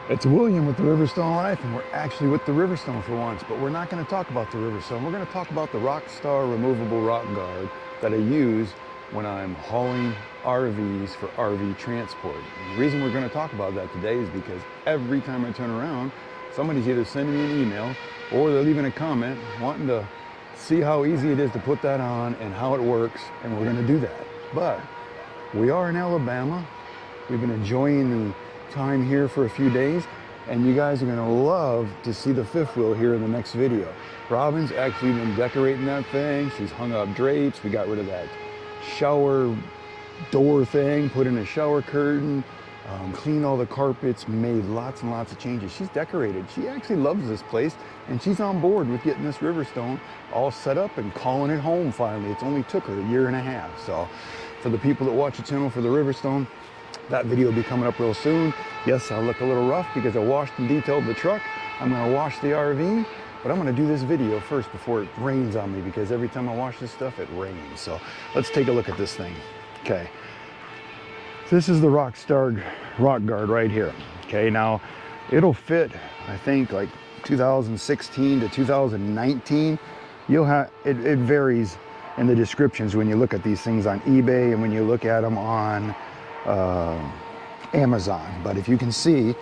It's William with the Riverstone Life, and we're actually with the Riverstone for once, but we're not going to talk about the Riverstone. We're going to talk about the Rockstar removable rock guard that I use when I'm hauling RVs for RV transport. And the reason we're going to talk about that today is because every time I turn around, somebody's either sending me an email or they're leaving a comment wanting to see how easy it is to put that on and how it works, and we're going to do that. But we are in Alabama. We've been enjoying the time here for a few days, and you guys are going to love to see the fifth wheel here in the next video. Robin's actually been decorating that thing. She's hung up drapes. We got rid of that shower door thing, put in a shower curtain, cleaned all the carpets, made lots and lots of changes. She's decorated. She actually loves this place, and she's on board with getting this Riverstone all set up and calling it home finally. It's only took her a year and a half. So for the people that watch the channel for the Riverstone, that video will be coming up real soon. Yes, I'll look a little rough because I washed and detailed the truck. I'm going to wash the RV, but I'm going to do this video first before it rains on me, because every time I wash this stuff, it rains. So let's take a look at this thing. Okay. This is the Rockstar rock guard right here. Okay, now it'll fit, I think, like 2016 to 2019. You'll have, it varies in the descriptions when you look at these things on eBay and when you look at them on Amazon. But if you can see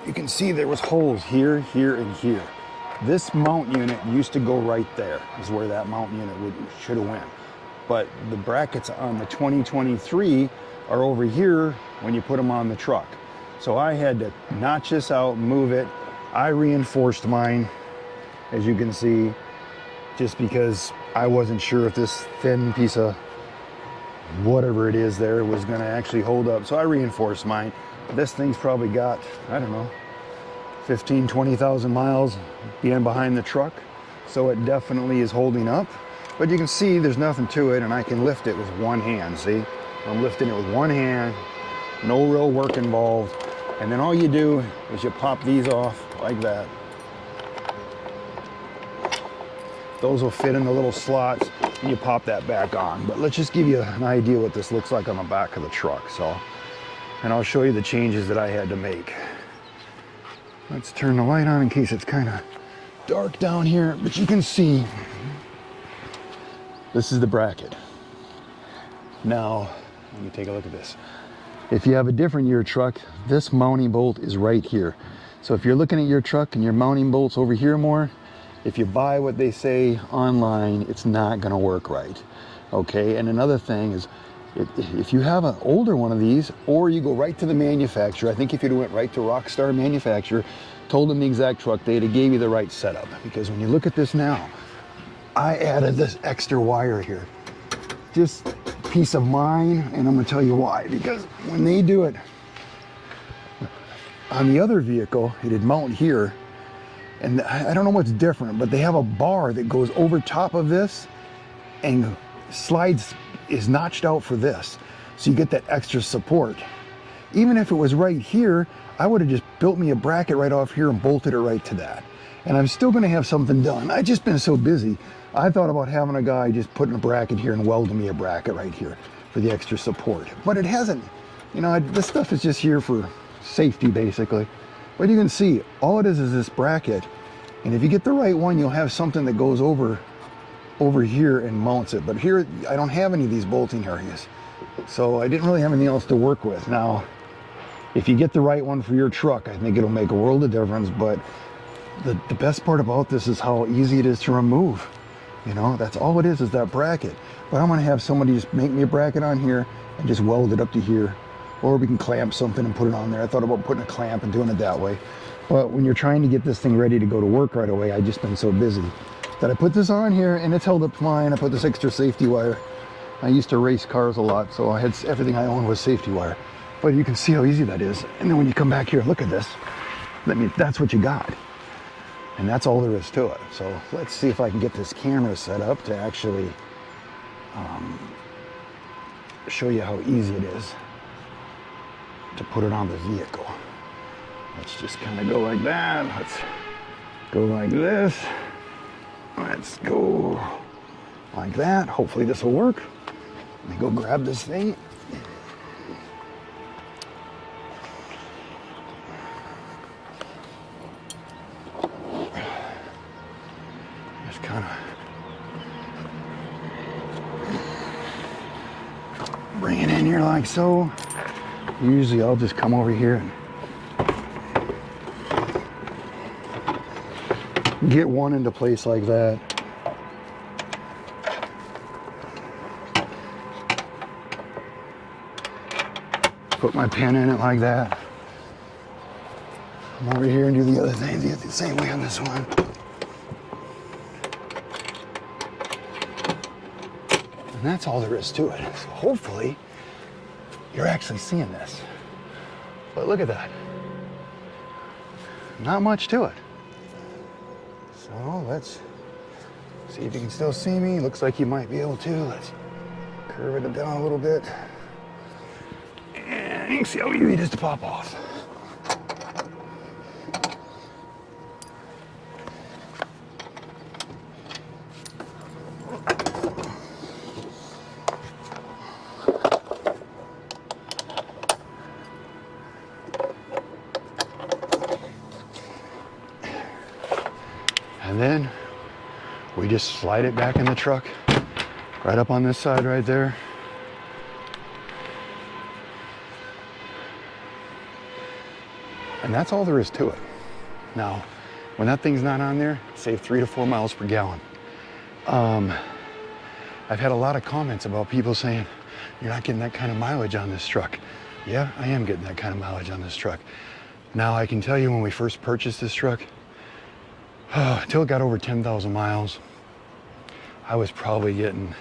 there was holes here, here, and here. This mount unit used to go right there, is where that mount unit should have went. But the brackets on the 2023 are over here when you put them on the truck. So I had to notch this out, move it. I reinforced mine, as you can see, just because I wasn't sure if this thin piece of whatever it is there was going to actually hold up. So I reinforced mine. This thing's probably got, I don't know, 15, 20,000 miles being behind the truck. So it definitely is holding up. But you can see there's nothing to it, and I can lift it with one hand. See, I'm lifting it with one hand, no real work involved. And then all you do is you pop these off like that. Those will fit in the little slots, and you pop that back on. But let's just give you an idea what this looks like on the back of the truck. So, and I'll show you the changes that I had to make. Let's turn the light on in case it's kind of dark down here, but you can see this is the bracket. Now, let me take a look at this. If you have a different year truck, this mounting bolt is right here. So if you're looking at your truck and your mounting bolt's over here more, if you buy what they say online, it's not going to work right. Okay, and another thing is, if you have an older one of these, or you go right to the manufacturer, I think if you went right to Rockstar manufacturer, told them the exact truck, they'd have gave you the right setup. Because when you look at this now, I added this extra wire here. Just peace of mind, and I'm going to tell you why. Because when they do it on the other vehicle, it'd mount here. And I don't know what's different, but they have a bar that goes over top of this and slides, is notched out for this. So you get that extra support. Even if it was right here, I would have just built me a bracket right off here and bolted it right to that. And I'm still going to have something done. I've just been so busy. I thought about having a guy just putting a bracket here and welding me a bracket right here for the extra support. But it hasn't, you know, this stuff is just here for safety basically. But you can see, all it is this bracket. And if you get the right one, you'll have something that goes over here and mounts it. But here, I don't have any of these bolting areas. So I didn't really have anything else to work with. Now, if you get the right one for your truck, I think it'll make a world of difference. But the best part about this is how easy it is to remove. You know, that's all it is that bracket. But I'm gonna have somebody just make me a bracket on here and just weld it up to here. Or we can clamp something and put it on there. I thought about putting a clamp and doing it that way. But when you're trying to get this thing ready to go to work right away, I've just been so busy that I put this on here and it's held up fine. I put this extra safety wire. I used to race cars a lot, so I had everything I owned was safety wire. But you can see how easy that is. And then when you come back here, look at this. That's what you got. And that's all there is to it. So let's see if I can get this camera set up to actually show you how easy it is to put it on the vehicle. Let's just kind of go like that. Let's go like this. Let's go like that. Hopefully this will work. Let me go grab this thing. like so. Usually I'll just come over here and get one into place like that. Put my pin in it like that. Come over here and do the other thing the same way on this one. And that's all there is to it. So hopefully you're actually seeing this. But look at that. Not much to it. So let's see if you can still see me. Looks like you might be able to. Let's curve it down a little bit. And you can see how easy it is to pop off. And then we just slide it back in the truck, right up on this side right there. And that's all there is to it. Now, when that thing's not on there, save 3 to 4 miles per gallon. I've had a lot of comments about people saying, you're not getting that kind of mileage on this truck. Yeah, I am getting that kind of mileage on this truck. Now, I can tell you when we first purchased this truck, until it got over 10,000 miles, I was probably getting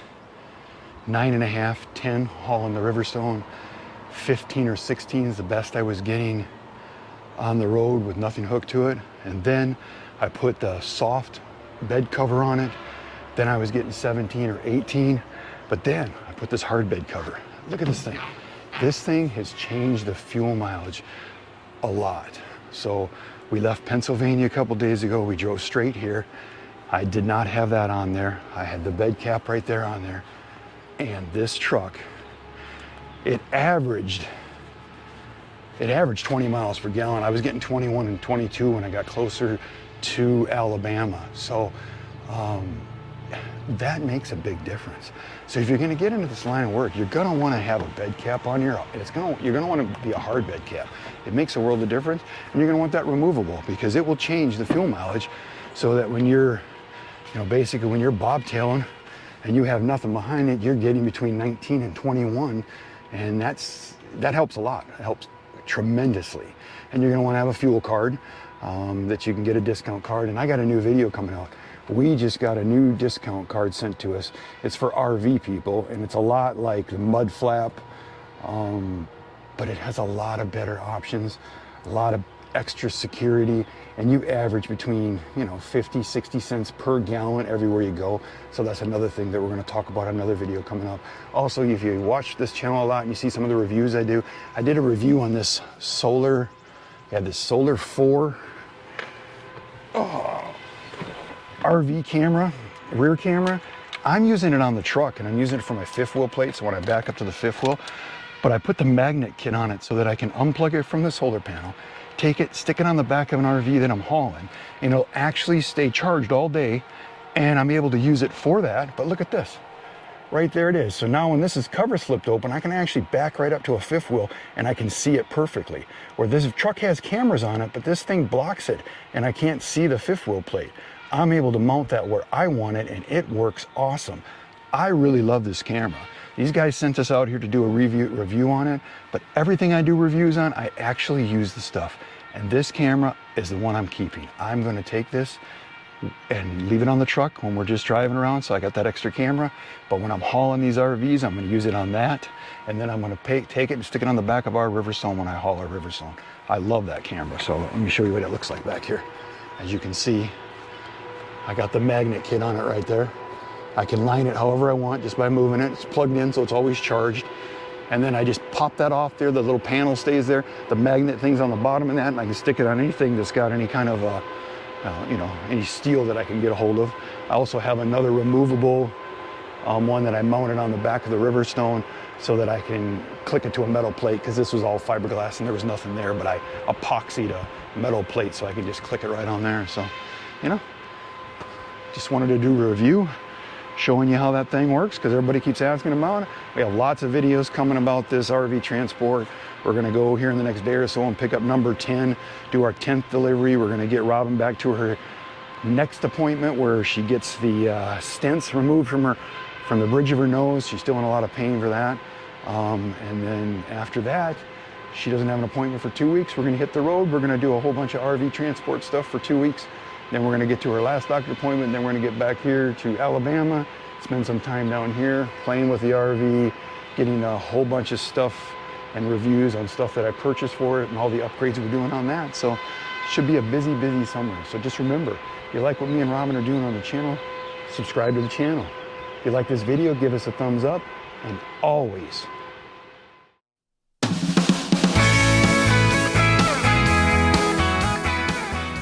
9.5, 10 hauling the Riverstone. 15 or 16 is the best I was getting on the road with nothing hooked to it. And then I put the soft bed cover on it. Then I was getting 17 or 18. But then I put this hard bed cover. Look at this thing. This thing has changed the fuel mileage a lot. So we left Pennsylvania a couple days ago. We drove straight here. I did not have that on there. I had the bed cap right there on there. And this truck, it averaged 20 miles per gallon. I was getting 21 and 22 when I got closer to Alabama. So that makes a big difference. So if you're gonna get into this line of work, you're gonna wanna have a bed cap on your, you're gonna wanna be a hard bed cap. It makes a world of difference. And you're gonna want that removable because it will change the fuel mileage so that when you're, basically when you're bobtailing and you have nothing behind it, you're getting between 19 and 21. And that helps a lot. It helps tremendously. And you're gonna wanna have a fuel card that you can get a discount card. And I got a new video coming out. We just got a new discount card sent to us. It's for RV people, and it's a lot like the Mud Flap, but it has a lot of better options, a lot of extra security, and you average between 50, 60 cents per gallon everywhere you go. So that's another thing that we're gonna talk about in another video coming up. Also, if you watch this channel a lot and you see some of the reviews I do, I did a review on this Solar 4 RV camera, rear camera. I'm using it on the truck and I'm using it for my fifth wheel plate, so when I back up to the fifth wheel, but I put the magnet kit on it so that I can unplug it from the solar panel, take it, stick it on the back of an RV that I'm hauling, and it'll actually stay charged all day, and I'm able to use it for that. But look at this, right there it is. So now when this is cover slipped open, I can actually back right up to a fifth wheel and I can see it perfectly. Where this truck has cameras on it, but this thing blocks it and I can't see the fifth wheel plate. I'm able to mount that where I want it and it works awesome. I really love this camera. These guys sent us out here to do a review on it, but everything I do reviews on, I actually use the stuff. And this camera is the one I'm keeping. I'm gonna take this and leave it on the truck when we're just driving around, so I got that extra camera. But when I'm hauling these RVs, I'm gonna use it on that, and then I'm gonna take it and stick it on the back of our Riverstone when I haul our Riverstone. I love that camera, so let me show you what it looks like back here. As you can see, I got the magnet kit on it right there. I can line it however I want just by moving it. It's plugged in, so it's always charged. And then I just pop that off there. The little panel stays there. The magnet thing's on the bottom of that, and I can stick it on anything that's got any kind of, any steel that I can get a hold of. I also have another removable one that I mounted on the back of the Riverstone so that I can click it to a metal plate, because this was all fiberglass and there was nothing there, but I epoxied a metal plate so I can just click it right on there. So, just wanted to do a review. showing you how that thing works, because everybody keeps asking about it. We have lots of videos coming about this RV transport. We're going to go here in the next day or so and pick up number 10, do our 10th delivery. We're going to get Robin back to her next appointment where she gets the stents removed from the bridge of her nose. She's still in a lot of pain for that. And then after that, she doesn't have an appointment for 2 weeks. We're going to hit the road. We're going to do a whole bunch of RV transport stuff for 2 weeks. Then we're going to get to her last doctor appointment. Then we're going to get back here to Alabama, spend some time down here playing with the RV, getting a whole bunch of stuff and reviews on stuff that I purchased for it and all the upgrades we're doing on that. So it should be a busy, busy summer. So just remember, if you like what me and Robin are doing on the channel, subscribe to the channel. If you like this video, give us a thumbs up, and always